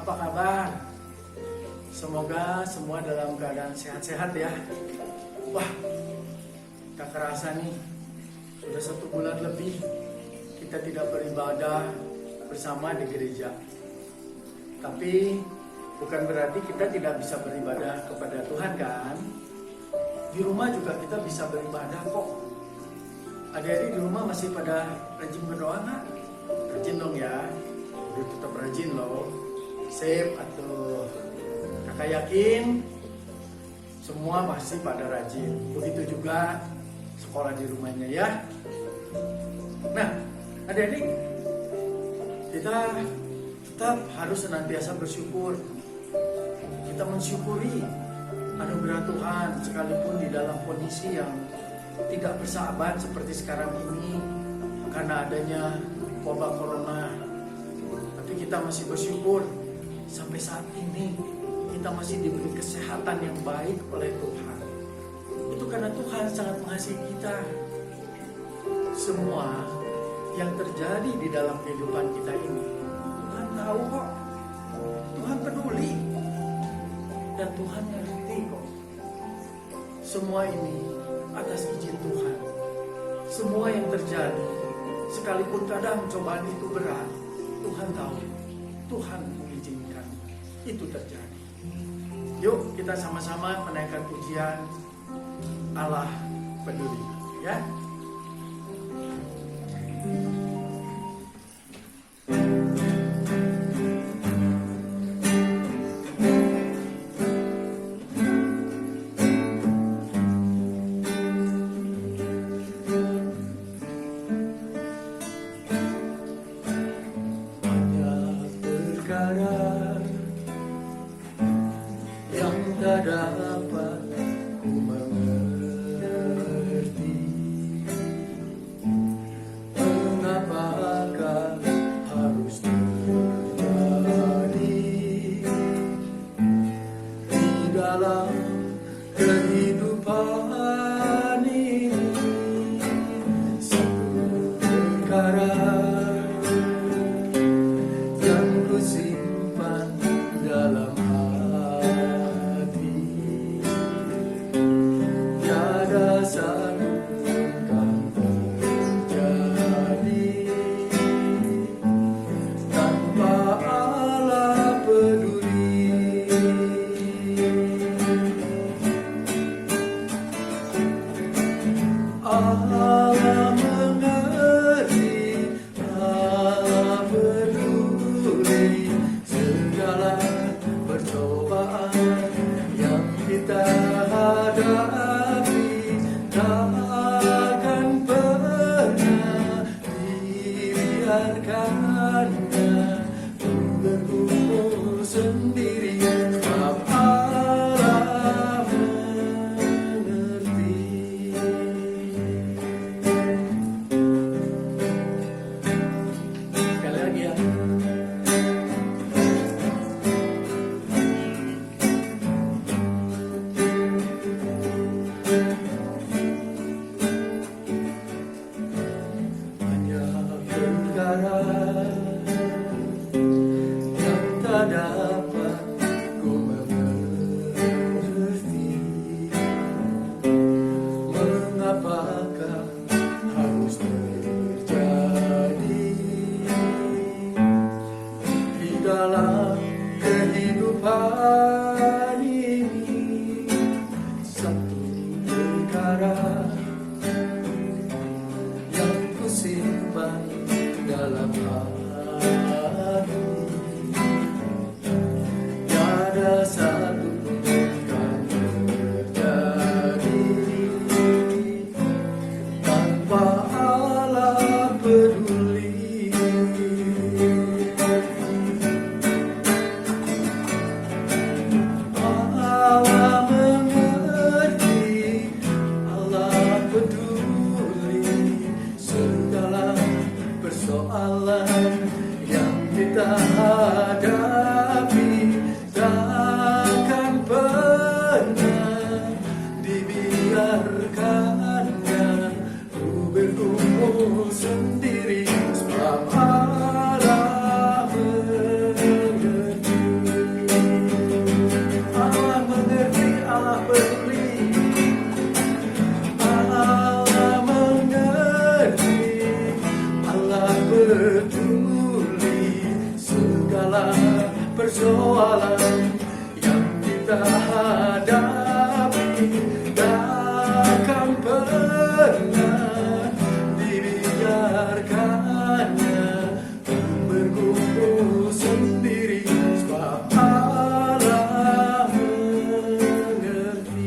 apa kabar? Semoga semua dalam keadaan sehat-sehat ya. Wah, tak kerasa nih, sudah 1 bulan lebih kita tidak beribadah bersama di gereja. Tapi bukan berarti kita tidak bisa beribadah kepada Tuhan kan? Di rumah juga kita bisa beribadah kok. Adik-adik di rumah masih pada rajin berdoa nggak? Rajin dong ya, jadi tetap rajin loh. Sip atau kakak yakin semua pasti pada rajin. Begitu juga sekolah di rumahnya ya. Nah, adik-adik, kita tetap harus senantiasa bersyukur. Kita mensyukuri anugerah Tuhan sekalipun di dalam kondisi yang tidak bersahabat seperti sekarang ini karena adanya wabah corona. Tapi kita masih bersyukur sampai saat ini kita masih diberi kesehatan yang baik oleh Tuhan. Itu karena Tuhan sangat mengasihi kita. Semua yang terjadi di dalam kehidupan kita ini Tuhan tahu kok. Tuhan peduli dan Tuhan ngerti kok. Semua ini atas izin Tuhan. Semua yang terjadi, sekalipun kadang cobaan itu berat, Tuhan tahu, Tuhan mengizinkan itu terjadi. Yuk kita sama-sama menaikkan pujian Allah peduli, ya. persoalan yang kita hadapi takkan pernah dibiarkannya berkumpul sendiri, sebab Allah mengerti.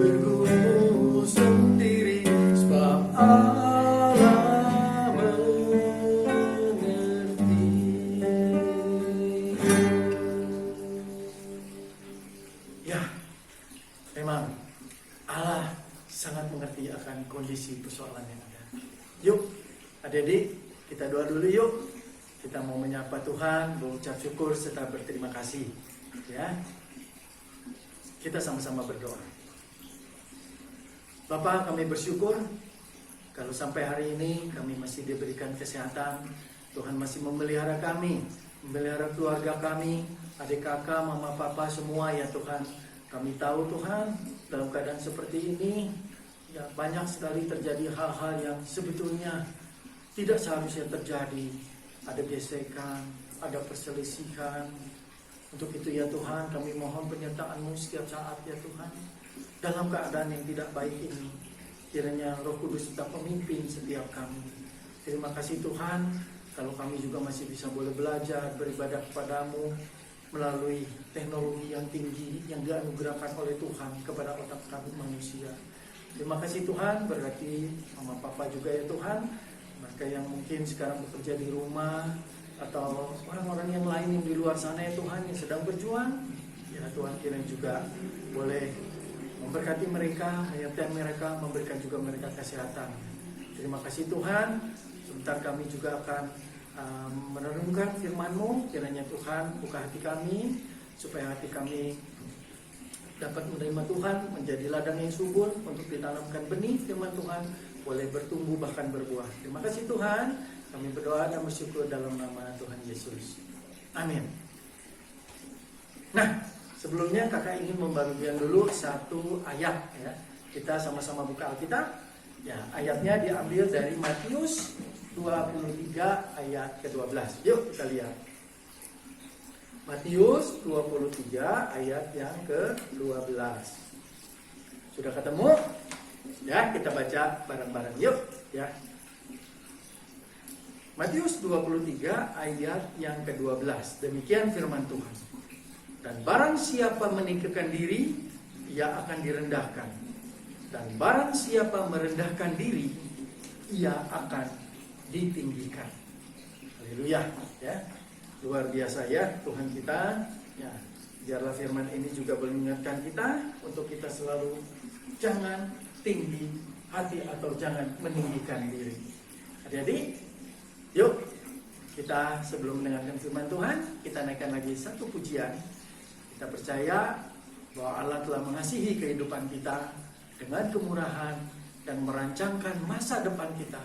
Berkumpul sendiri, sebab Allah mengerti. Ya, memang Allah sangat mengerti akan kondisi persoalan yang ada. Yuk, adik-adik, kita doa dulu yuk. Kita mau menyapa Tuhan, berucap syukur serta berterima kasih. Ya, kita sama-sama berdoa. Bapa, kami bersyukur kalau sampai hari ini kami masih diberikan kesehatan. Tuhan masih memelihara kami, memelihara keluarga kami, adik kakak, mama papa semua ya Tuhan. Kami tahu Tuhan, dalam keadaan seperti ini ya banyak sekali terjadi hal-hal yang sebetulnya tidak seharusnya terjadi. Ada gesekan, ada perselisihan. Untuk itu ya Tuhan, kami mohon penyertaan-Mu setiap saat ya Tuhan. Dalam keadaan yang tidak baik ini, kiranya Roh Kudus tetap memimpin setiap kami. Terima kasih Tuhan, kalau kami juga masih bisa boleh belajar, beribadah kepada-Mu melalui teknologi yang tinggi yang dianugerahkan oleh Tuhan kepada otak kami manusia. Terima kasih Tuhan, berkati mama papa juga ya Tuhan. Mereka yang mungkin sekarang bekerja di rumah atau orang-orang yang lain yang di luar sana ya Tuhan yang sedang berjuang, ya Tuhan kiranya juga boleh memberkati mereka, menyertai mereka, memberikan juga mereka kesehatan. Terima kasih Tuhan. Sebentar kami juga akan merenungkan firman-Mu. Kiranya Tuhan buka hati kami, supaya hati kami dapat menerima Tuhan, menjadi ladang yang subur untuk ditanamkan benih firman Tuhan, boleh bertumbuh bahkan berbuah. Terima kasih Tuhan. Kami berdoa dan bersyukur dalam nama Tuhan Yesus. Amin. Nah, sebelumnya kakak ingin membagikan dulu satu ayat ya. Kita sama-sama buka Alkitab. Ya, ayatnya diambil dari Matius 23 ayat ke-12. Yuk kita lihat. Matius 23 ayat yang ke-12. Sudah ketemu? Ya, kita baca bareng-bareng yuk ya. Matius 23 ayat yang ke-12. Demikian firman Tuhan. Dan barang siapa meninggikan diri, ia akan direndahkan. Dan barang siapa merendahkan diri, ia akan ditinggikan. Haleluya ya. Luar biasa ya Tuhan kita ya. Biarlah firman ini juga mengingatkan kita untuk kita selalu jangan tinggi hati atau jangan meninggikan diri. Adik-adik, yuk kita sebelum mendengarkan firman Tuhan, kita naikkan lagi satu pujian. Kita percaya bahwa Allah telah mengasihi kehidupan kita dengan kemurahan dan merancangkan masa depan kita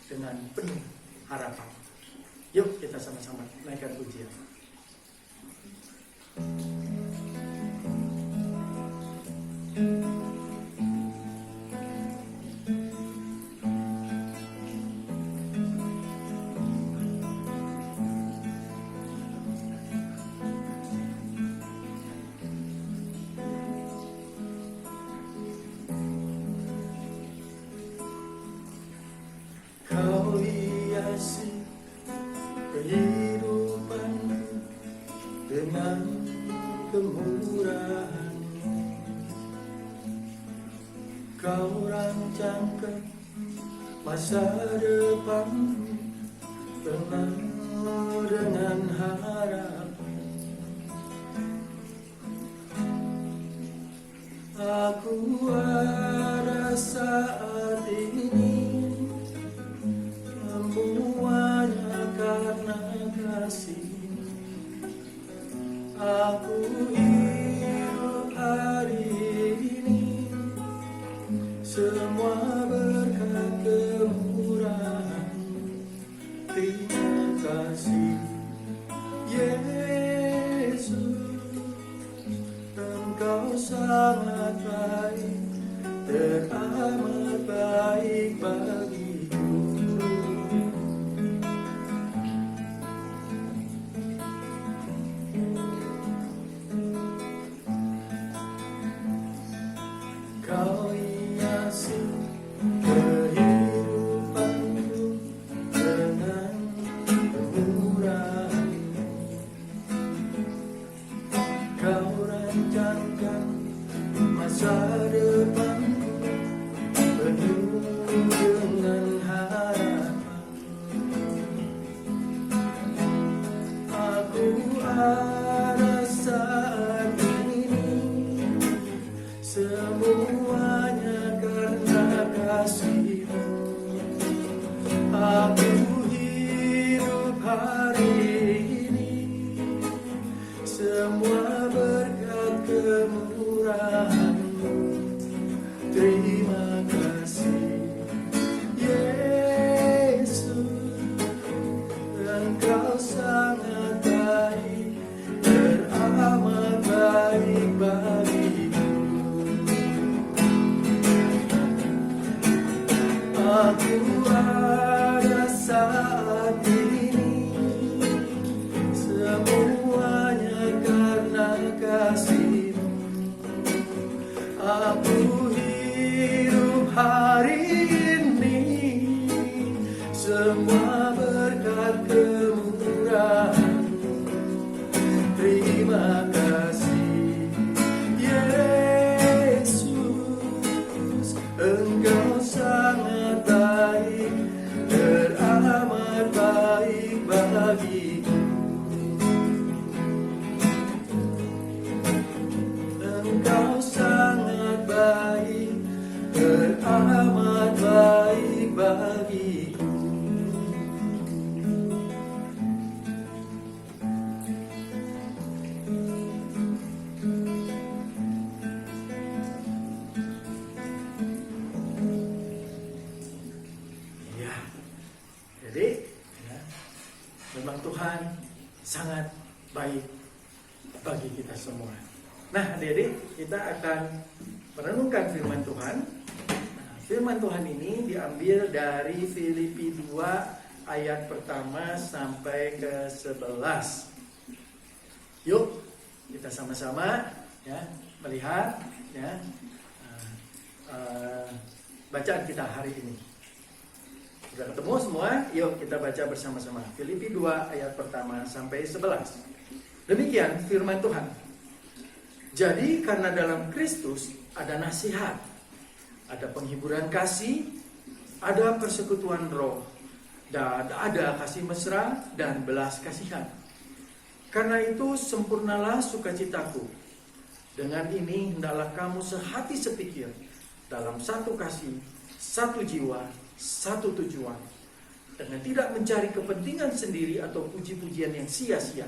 dengan penuh harapan. Yuk kita sama-sama naikkan pujian. Kau hiasi kehidupanku dengan kemurahan. Kau rancangkan masa depanku penuh dengan harapan. Aku ada saat ini semuanya karena kasih. Aku hidup hari ini semua berkat kemurahan. Terima kasih Yesus, Engkau sangat baik, teramat baik bagiku. hari ini, semua berkat kemurahan-Mu. Terima kasih Yesus, Engkau sangat baik, teramat baik bagiku. Aku ada saat ini, semuanya karena kasih-Mu. Aku hidup hari ini, semua berkat kemurahan-Mu. Terima kasih Yesus, Engkau sangat baik, teramat baik bagiku. Engkau sangat baik, teramat baik bagiku. Ya, jadi ya, memang Tuhan sangat baik bagi kita semua. Nah, adik-adik, kita akan merenungkan firman Tuhan. Nah, firman Tuhan ini diambil dari Filipi 2 ayat pertama sampai ke 11. Yuk, kita sama-sama ya melihat ya bacaan kita hari ini. Sudah ketemu semua? Yuk kita baca bersama-sama. Filipi 2 ayat pertama sampai 11. Demikian firman Tuhan. Jadi karena dalam Kristus ada nasihat, ada penghiburan kasih, ada persekutuan roh, dan ada kasih mesra dan belas kasihan. Karena itu sempurnalah sukacitaku. Dengan ini hendaklah kamu sehati sepikir, dalam satu kasih, satu jiwa, satu tujuan, dengan tidak mencari kepentingan sendiri atau puji-pujian yang sia-sia.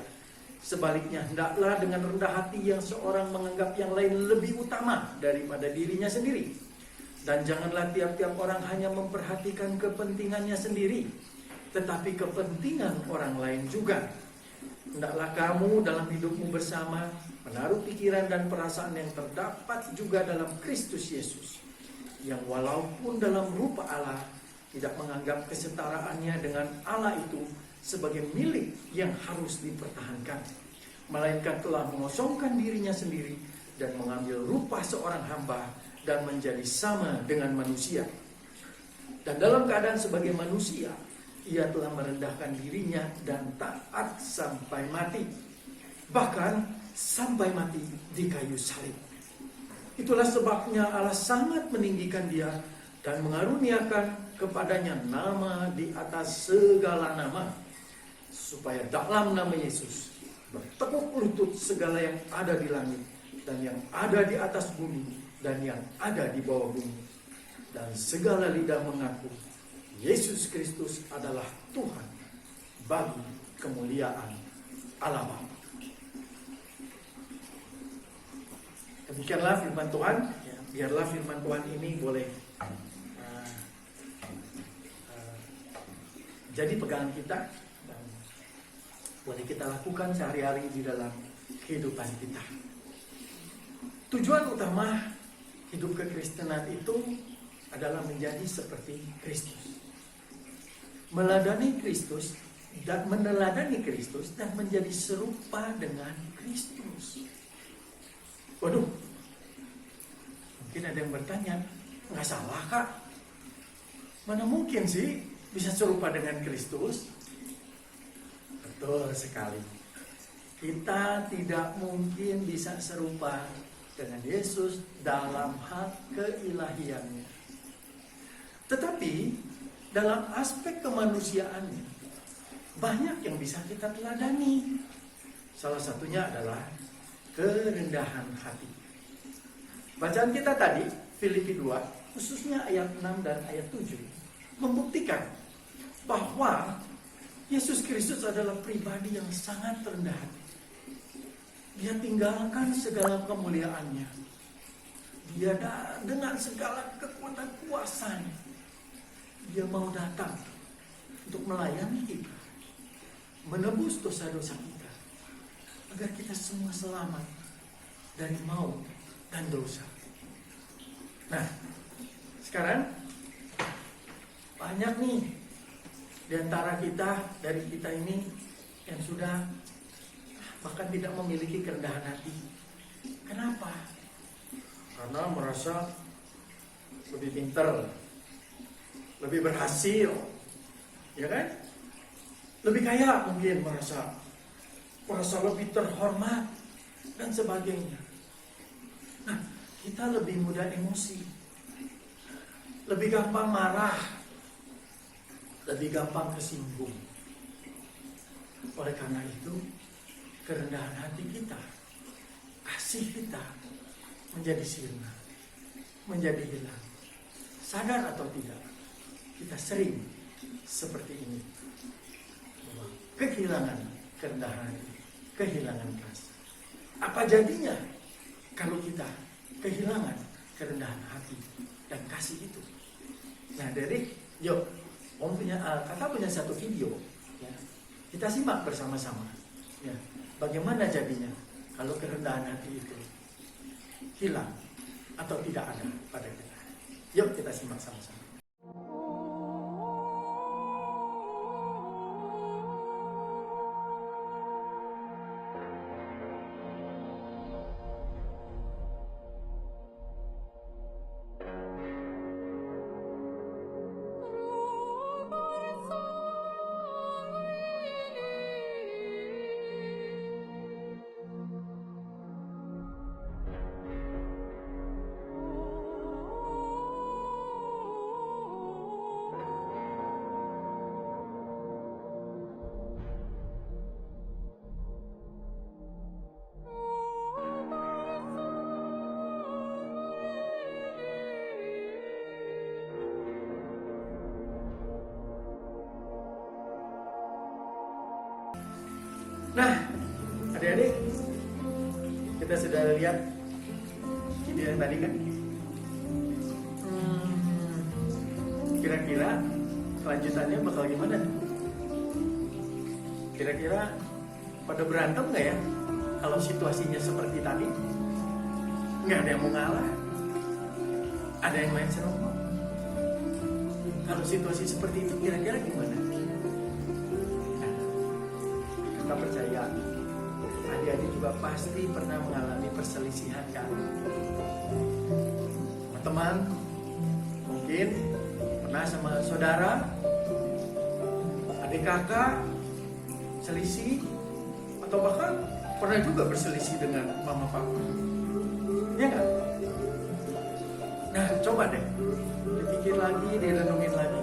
Sebaliknya, hendaklah dengan rendah hati yang seorang menganggap yang lain lebih utama daripada dirinya sendiri. Dan janganlah tiap-tiap orang hanya memperhatikan kepentingannya sendiri, tetapi kepentingan orang lain juga. Hendaklah kamu dalam hidupmu bersama menaruh pikiran dan perasaan yang terdapat juga dalam Kristus Yesus, yang walaupun dalam rupa Allah tidak menganggap kesetaraannya dengan Allah itu sebagai milik yang harus dipertahankan, melainkan telah mengosongkan dirinya sendiri dan mengambil rupa seorang hamba dan menjadi sama dengan manusia. Dan dalam keadaan sebagai manusia, ia telah merendahkan dirinya dan taat sampai mati, bahkan sampai mati di kayu salib. Itulah sebabnya Allah sangat meninggikan dia dan mengaruniakan kepadanya nama di atas segala nama, supaya dalam nama Yesus bertekuk lutut segala yang ada di langit dan yang ada di atas bumi dan yang ada di bawah bumi, dan segala lidah mengaku Yesus Kristus adalah Tuhan, bagi kemuliaan Allah Bapa. Demikianlah firman Tuhan. Ya, biarlah firman Tuhan ini boleh jadi pegangan kita dan boleh kita lakukan sehari-hari di dalam kehidupan kita. Tujuan utama hidup kekristenan itu adalah menjadi seperti Kristus, meneladani Kristus dan menjadi serupa dengan Kristus. Waduh, mungkin ada yang bertanya, nggak salah kak? Mana mungkin sih bisa serupa dengan Kristus? Betul sekali. Kita tidak mungkin bisa serupa dengan Yesus dalam hak keilahiannya. Tetapi dalam aspek kemanusiaannya banyak yang bisa kita teladani. Salah satunya adalah kerendahan hati. Bacaan kita tadi, Filipi 2, khususnya ayat 6 dan ayat 7, membuktikan bahwa Yesus Kristus adalah pribadi yang sangat rendah hati. Dia tinggalkan segala kemuliaannya. Dia dengan segala kekuatan kuasanya, dia mau datang untuk melayani kita, menebus dosa-dosa kita, agar kita semua selamat dari maut dan dosa. Nah, sekarang banyak nih di antara kita, dari kita ini yang sudah bahkan tidak memiliki kerendahan hati. Kenapa? Karena merasa lebih pintar, lebih berhasil, ya kan? Lebih kaya mungkin, merasa lebih terhormat dan sebagainya. Nah, kita lebih mudah emosi, lebih gampang marah, lebih gampang tersinggung. Oleh karena itu, kerendahan hati kita, kasih kita menjadi sirna, menjadi hilang. Sadar atau tidak, kita sering seperti ini. Kehilangan kerendahan hati, kehilangan kasih. Apa jadinya kalau kita kehilangan kerendahan hati dan kasih itu? Nah, dari yuk, kakak punya satu video, ya. Kita simak bersama-sama, ya. Bagaimana jadinya kalau kerendahan hati itu hilang atau tidak ada pada kita? Yuk kita simak sama-sama. Nah, adik-adik, kita sudah lihat video yang tadi kan? Kira-kira kelanjutannya bakal gimana? Kira-kira pada berantem nggak ya? Kalau situasinya seperti tadi, nggak ada yang mau ngalah, ada yang main serongkok. Kalau situasi seperti itu, kira-kira gimana? Kita percaya adik-adik juga pasti pernah mengalami perselisihan kan? Teman mungkin pernah sama saudara, adik kakak selisih, atau bahkan pernah juga berselisih dengan mama papa, ya nggak? Nah, coba deh dipikir lagi, direnungin lagi.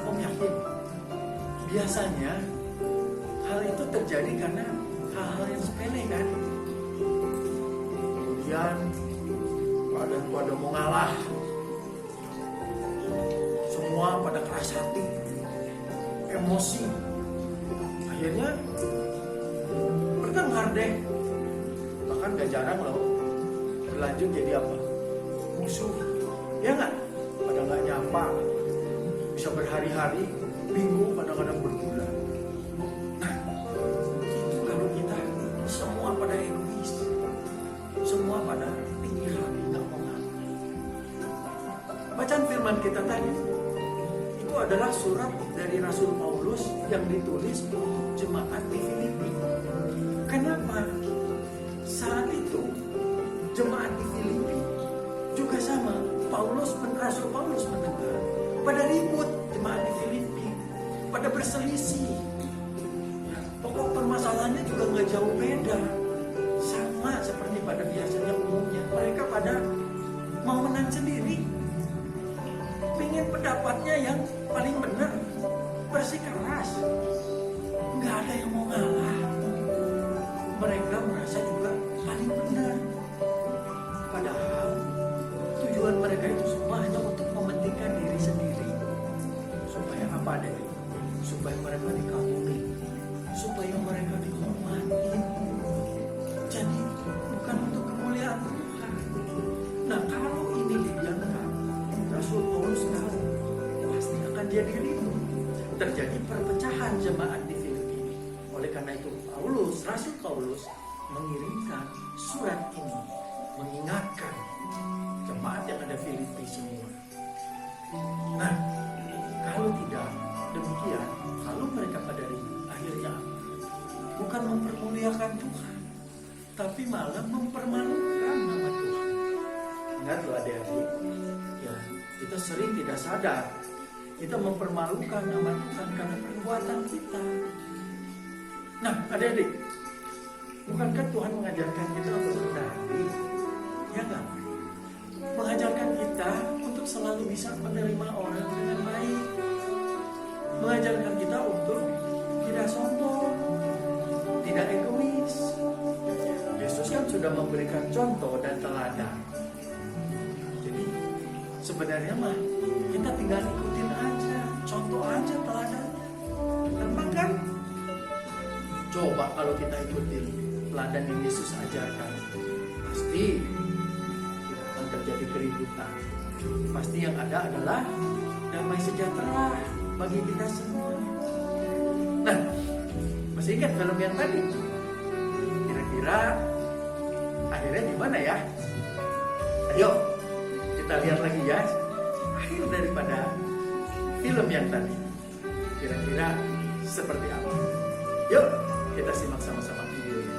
Aku yakin biasanya hal itu terjadi karena hal-hal yang sepele kan. Kemudian pada mau ngalah, semua pada keras hati, emosi, akhirnya bertengkar deh. Bahkan gak jarang loh berlanjut jadi apa? Musuh, ya nggak? Pada nggak nyapa, bisa berhari-hari, minggu, kadang-kadang berbulan. Semua pada egois, semua pada tinggi hati, nggak mau ngalah. Bacaan firman kita tadi itu adalah surat dari Rasul Paulus yang ditulis untuk jemaat di Filipi. Kenapa? Saat itu jemaat di Filipi juga sama. Rasul Paulus mendengar pada ribut jemaat di Filipi, pada berselisih. Pokok permasalahannya juga nggak jauh beda, sama seperti pada biasanya umumnya. Mereka pada mau menang sendiri, pengen pendapatnya yang paling benar, bersikeras, nggak ada yang mau ngalah. Mereka merasa juga paling benar, padahal tujuan mereka itu semua hanya untuk mementingkan diri sendiri, supaya apa deh? Supaya mereka dikawal Rasul Paulus mengirimkan surat ini mengingatkan jemaat yang ada Filipi semua. Nah, kalau tidak demikian, kalau mereka pada akhirnya bukan mempermuliakan Tuhan, tapi malah mempermalukan nama Tuhan. Ingat loh adik-adik, ya, kita sering tidak sadar kita mempermalukan nama Tuhan karena perbuatan kita. Nah, adik-adik, bukankah Tuhan mengajarkan kita untuk rendah hati? Ya kan? Mengajarkan kita untuk selalu bisa menerima orang dengan baik. Mengajarkan kita untuk tidak sombong, tidak egois. Yesus kan sudah memberikan contoh dan teladan. Jadi sebenarnya mah kita tinggal ikutin aja, contoh aja teladan. Gampang kan? Coba kalau kita ikutin teladan yang Yesus ajarkan, pasti tidak akan terjadi keributan. Pasti yang ada adalah damai sejahtera bagi kita semua. Nah, masih ingat film yang tadi? Kira-kira akhirnya gimana ya? Ayo kita lihat lagi ya akhir daripada film yang tadi. Kira-kira seperti apa? Yuk kita simak sama-sama videonya.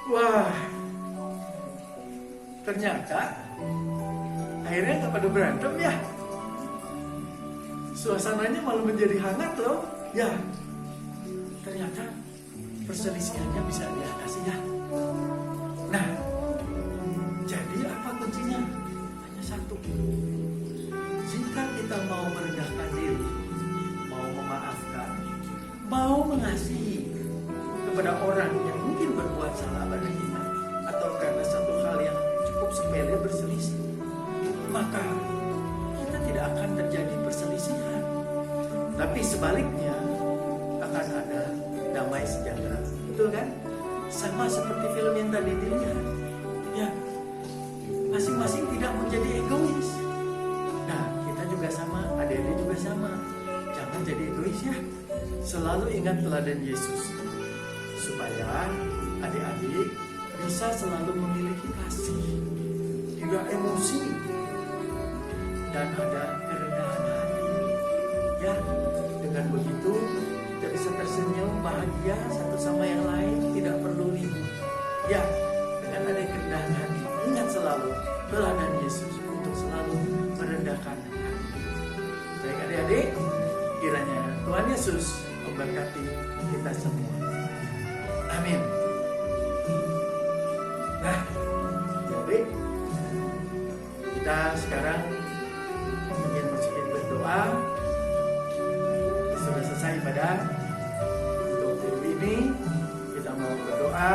Wah, ternyata akhirnya nggak pada berantem ya. Suasananya malah menjadi hangat loh. Ya, ternyata perselisihannya bisa diatasi ya. Nah, jadi apa kuncinya? Hanya satu. Jika kita mau merendahkan diri, mau memaafkan, mau mengasihi kepada orang yang mungkin berbuat salah pada kita, atau karena satu hal yang cukup sepele berselisih, maka kita tidak akan terjadi perselisihan. Tapi sebaliknya akan ada damai sejahtera. Betul kan? Sama seperti film yang tadi dilihat. Ya, masing-masing tidak menjadi egois. Nah, kita juga sama, adik-adik juga sama. Jangan jadi egois ya. Selalu ingat teladan Yesus, supaya adik-adik bisa selalu memiliki kasih, tidak emosi, dan ada kerendahan hati. Ya, dengan begitu kita bisa tersenyum bahagia satu sama yang lain, tidak perlu ribut. Ya, dengan ada kerendahan hati, ingat selalu teladan Yesus untuk selalu merendahkan hati. Baik adik-adik, kiranya Tuhan Yesus memberkati kita semua. Amin. Nah, jadi kita sekarang ingin sedikit berdoa. Sudah selesai ibadah untuk minggu ini, kita mau berdoa,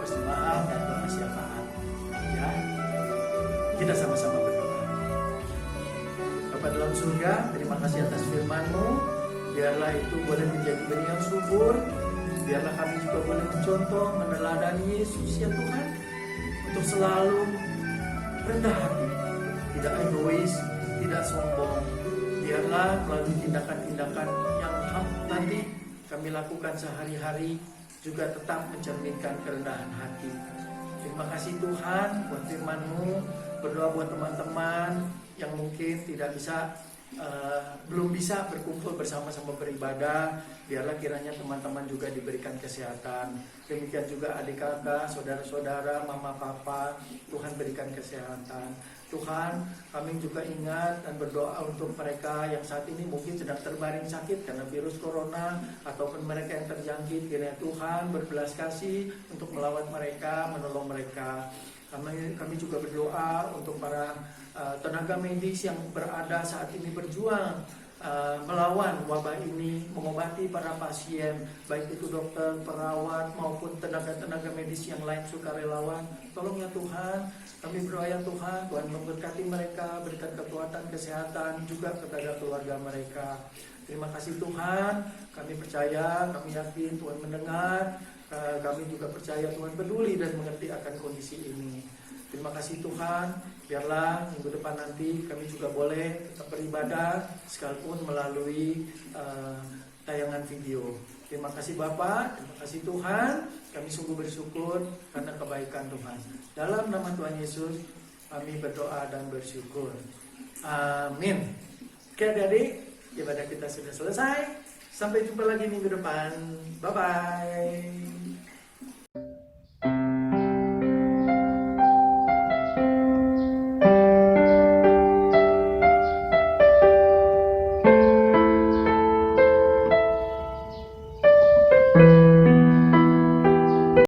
persembahan dan doa syafaat. Ya, kita sama-sama berdoa. Bapa dalam surga, terima kasih atas firman-Mu. Biarlah itu boleh menjadi benih yang subur. Biarlah kami juga boleh mencontoh, meneladani Yesus ya Tuhan, untuk selalu rendah hati, tidak egois, tidak sombong. Biarlah melalui tindakan-tindakan yang nanti kami lakukan sehari-hari, juga tetap mencerminkan kerendahan hati. Terima kasih Tuhan buat firman-Mu. Berdoa buat teman-teman yang mungkin tidak bisa belum bisa berkumpul bersama-sama beribadah. Biarlah kiranya teman-teman juga diberikan kesehatan. Demikian juga adik kakak, saudara-saudara, mama papa, Tuhan berikan kesehatan. Tuhan, kami juga ingat dan berdoa untuk mereka yang saat ini mungkin sedang terbaring sakit karena virus corona, ataupun mereka yang terjangkit. Kiranya Tuhan berbelas kasih untuk melawat mereka, menolong mereka. Kami juga berdoa untuk para tenaga medis yang berada saat ini berjuang melawan wabah ini, mengobati para pasien, baik itu dokter, perawat maupun tenaga-tenaga medis yang lain sukarelawan. Tolong ya Tuhan, kami berdoa ya Tuhan, Tuhan memberkati mereka, berikan kekuatan kesehatan juga kepada keluarga mereka. Terima kasih Tuhan, kami percaya, kami yakin Tuhan mendengar. Kami juga percaya Tuhan peduli dan mengerti akan kondisi ini. Terima kasih Tuhan, biarlah minggu depan nanti kami juga boleh tetap beribadah sekalipun melalui tayangan video. Terima kasih Bapak, terima kasih Tuhan, kami sungguh bersyukur karena kebaikan Tuhan. Dalam nama Tuhan Yesus kami berdoa dan bersyukur. Amin. Oke adik-adik, ibadah kita sudah selesai. Sampai jumpa lagi minggu depan. Bye-bye.